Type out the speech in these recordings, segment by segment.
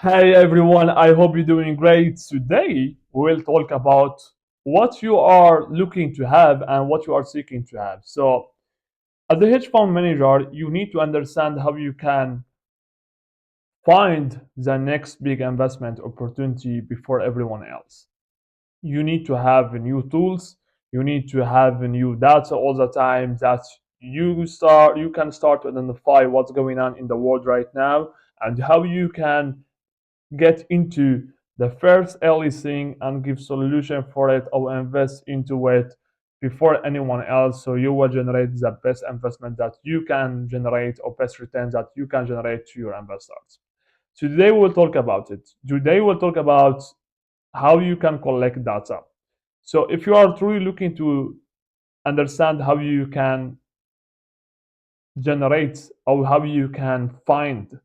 Hey everyone, I hope you're doing great. Today we'll talk about what you are looking to have and what you are seeking to have. So, as a hedge fund manager, you need to understand how you can find the next big investment opportunity before everyone else. You need to have new tools, you need to have new data all the time that you can start to identify what's going on in the world right now and how you can get into the first early thing and give solution for it or invest into it before anyone else, so you will generate the best investment that you can generate or best returns that you can generate to your investors. So today we'll talk about it. Today we'll talk about how you can collect data. So if you are truly looking to understand how you can generate or how you can find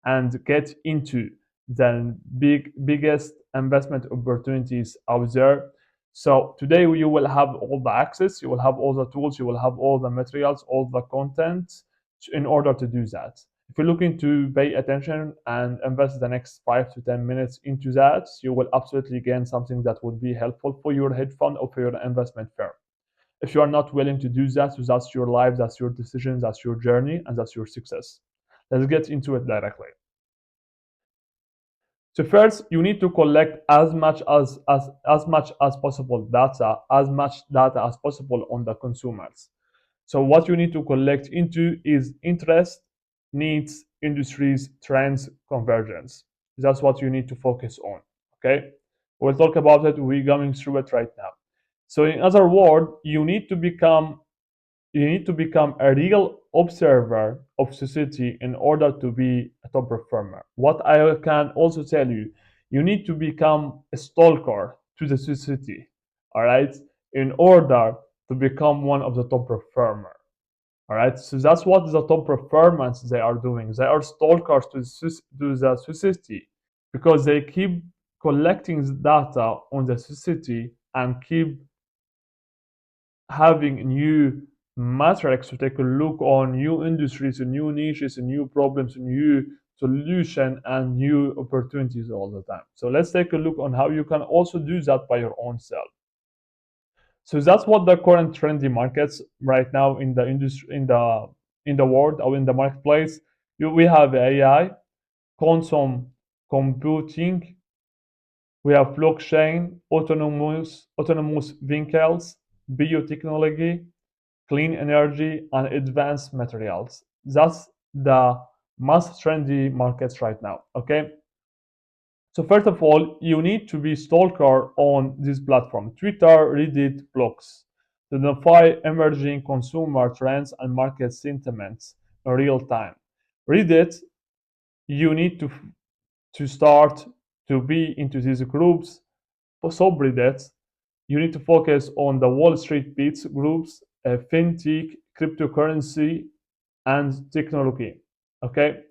and get into the biggest investment opportunities out there. So today you will have all the access, you will have all the tools, you will have all the materials, all the content in order to do that. If you're looking to pay attention and invest the next 5 to 10 minutes into that, you will absolutely gain something that would be helpful for your hedge fund or for your investment firm. If you are not willing to do that, so that's your life, that's your decision, that's your journey, and that's your success. Let's get into it directly. So first, you need to collect as much as possible data, as much data as possible on the consumers. So what you need to collect into is interest, needs, industries, trends, convergence. That's what you need to focus on. Okay, we'll talk about it. We're going through it right now. So in other words, you need to become a real observer of society in order to be a top performer. What I can also tell you, you need to become a stalker to the society, all right, in order to become one of the top performer. All right, so that's what the top performance they are doing. They are stalkers to the society because they keep collecting data on the society and keep having new metrics to take a look on new industries and new niches and new problems and new solution and new opportunities all the time. So let's take a look on how you can also do that by your own self. So that's what the current trendy markets right now in the industry, in the world or in the marketplace. We have AI, quantum computing, we have blockchain, autonomous vehicles, biotechnology, clean energy, and advanced materials. That's the most trendy markets right now. Okay. So first of all, you need to be stalker on this platform, Twitter, Reddit, blogs, to identify emerging consumer trends and market sentiments in real time. Reddit, you need to start to be into these groups. For subreddits, you need to focus on the Wall Street Beats groups, fintech, cryptocurrency, and technology. Okay,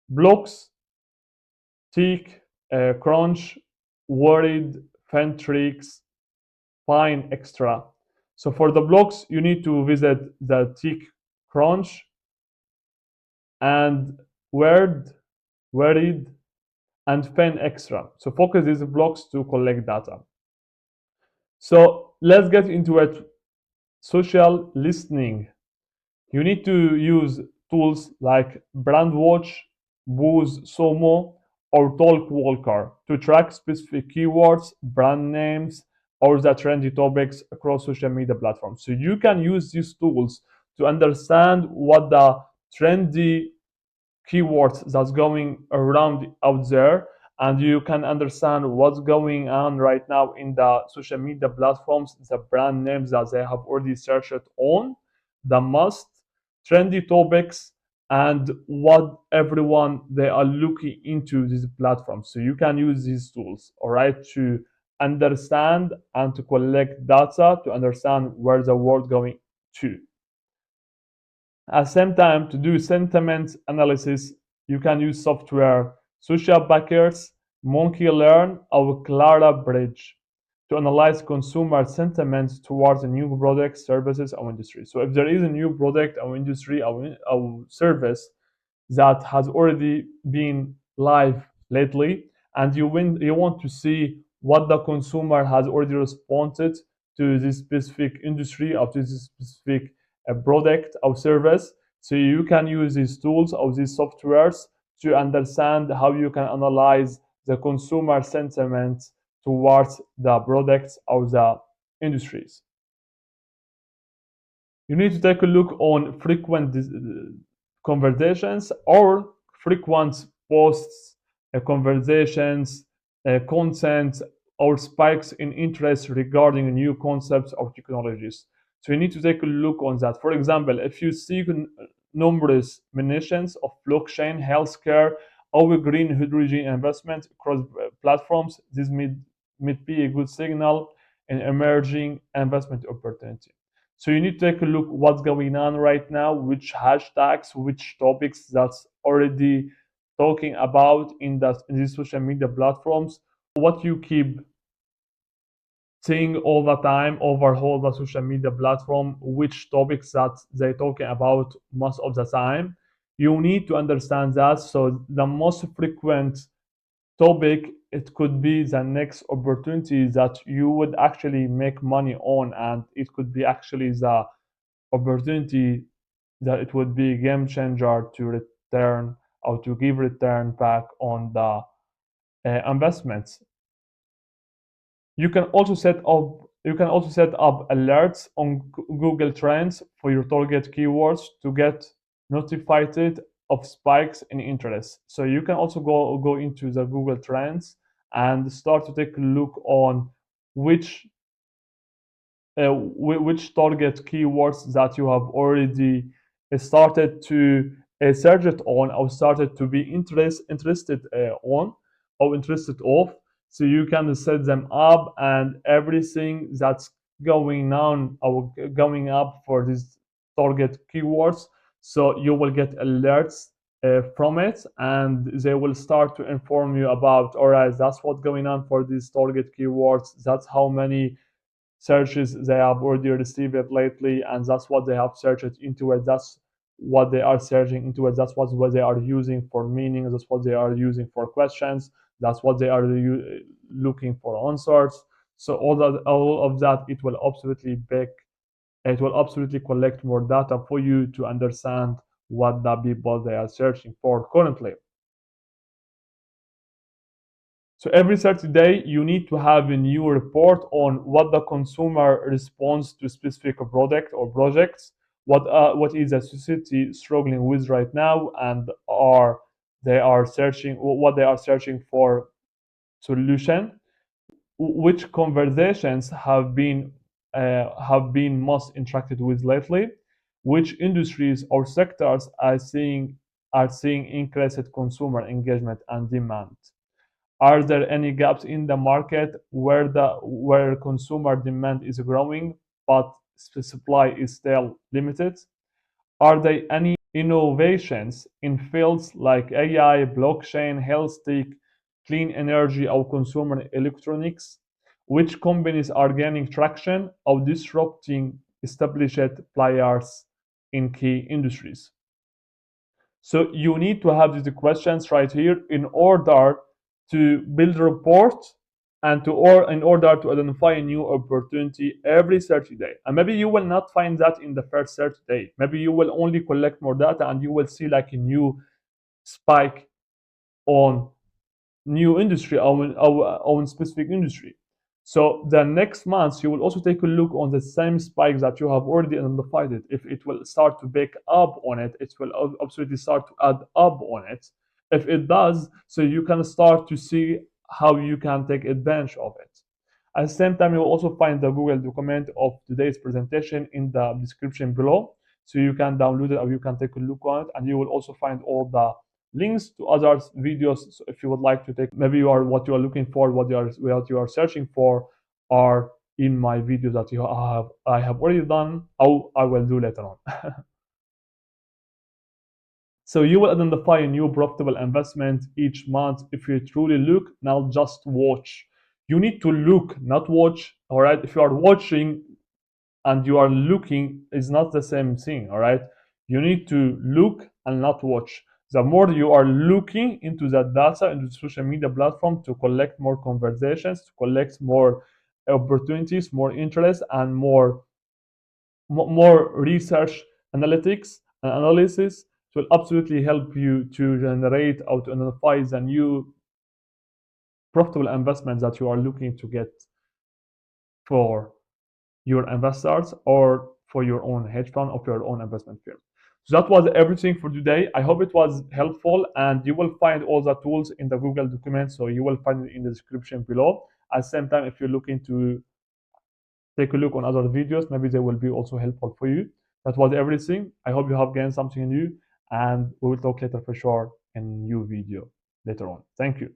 blocks, tech, crunch, worried, fantrix, fine, extra. So for the blocks, you need to visit the tech crunch and word, worried, and fan extra. So focus these blocks to collect data. So let's get into it. Social listening. You need to use tools like Brandwatch, Booz Somo, or Talkwalker to track specific keywords, brand names, or the trendy topics across social media platforms. So you can use these tools to understand what the trendy keywords that's going around out there, and you can understand what's going on right now in the social media platforms, the brand names that they have already searched on, the most trendy topics, and what everyone they are looking into these platforms. So you can use these tools, all right, to understand and to collect data to understand where the world going to. At the same time, to do sentiment analysis, you can use software Social Backers, Monkey Learn, or Clara Bridge to analyze consumer sentiment towards a new product, services, or industry. So if there is a new product or industry or service that has already been live lately, and you want to see what the consumer has already responded to this specific industry or to this specific product or service. So you can use these tools or these softwares to understand how you can analyze the consumer sentiment towards the products or the industries. You need to take a look on frequent conversations or frequent posts, conversations, content, or spikes in interest regarding new concepts or technologies. So you need to take a look on that. For example, if you see numerous mentions of blockchain, healthcare, or green hydrogen investment across platforms, this may be a good signal in emerging investment opportunity. So you need to take a look what's going on right now, which hashtags, which topics that's already talking about in these social media platforms, what you keep seeing all the time over all the social media platform, which topics that they're talking about most of the time. You need to understand that. So the most frequent topic, it could be the next opportunity that you would actually make money on, and it could be actually the opportunity that it would be a game changer to return or to give return back on the investments. You can also set up alerts on Google Trends for your target keywords to get notified of spikes in interest. So you can also go into the Google Trends and start to take a look on which which target keywords that you have already started to search it on or started to be interested on or interested of. So you can set them up, and everything that's going on or going up for these target keywords, so you will get alerts from it, and they will start to inform you about, all right, that's what's going on for these target keywords, that's how many searches they have already received it lately, and that's what they have searched into it. That's what they are searching into it. That's what they are using for meaning. That's what they are using for questions. That's what they are looking for answers. So all of that, it will absolutely collect more data for you to understand what the people they are searching for currently. So every 30 days, you need to have a new report on what the consumer responds to specific product or projects, what is the society struggling with right now, and what they are searching for solution, which conversations have been most interacted with lately, which industries or sectors are seeing increased consumer engagement and demand. Are there any gaps in the market where consumer demand is growing but supply is still limited? Are there any innovations in fields like AI, blockchain, health tech, clean energy, or consumer electronics? Which companies are gaining traction or disrupting established players in key industries? So you need to have these questions right here in order to build a report and in order to identify a new opportunity every 30 days. And maybe you will not find that in the first 30 days. Maybe you will only collect more data and you will see like a new spike on new industry or in specific industry. So the next month, you will also take a look on the same spikes that you have already identified it. If it will start to back up on it, it will absolutely start to add up on it. If it does, so you can start to see how you can take advantage of it. At the same time, you will also find the Google document of today's presentation in the description below. So you can download it or you can take a look on it, and you will also find all the links to other videos. So if you would like to take, maybe what you are looking for, what you are searching for, are in my video that I have already done, or I will do later on. So you will identify a new profitable investment each month if you truly look, not just watch. You need to look, not watch. All right. If you are watching and you are looking, it's not the same thing. All right. You need to look and not watch. The more you are looking into that data, into the social media platform, to collect more conversations, to collect more opportunities, more interest, and more research analytics and analysis, it will absolutely help you to generate or to identify the new profitable investments that you are looking to get for your investors or for your own hedge fund or for your own investment firm. So that was everything for today. I hope it was helpful, and you will find all the tools in the Google document, so you will find it in the description below. At the same time, if you're looking to take a look on other videos, maybe they will be also helpful for you. That was everything. I hope you have gained something new, and we will talk later for sure in a new video later on. Thank you.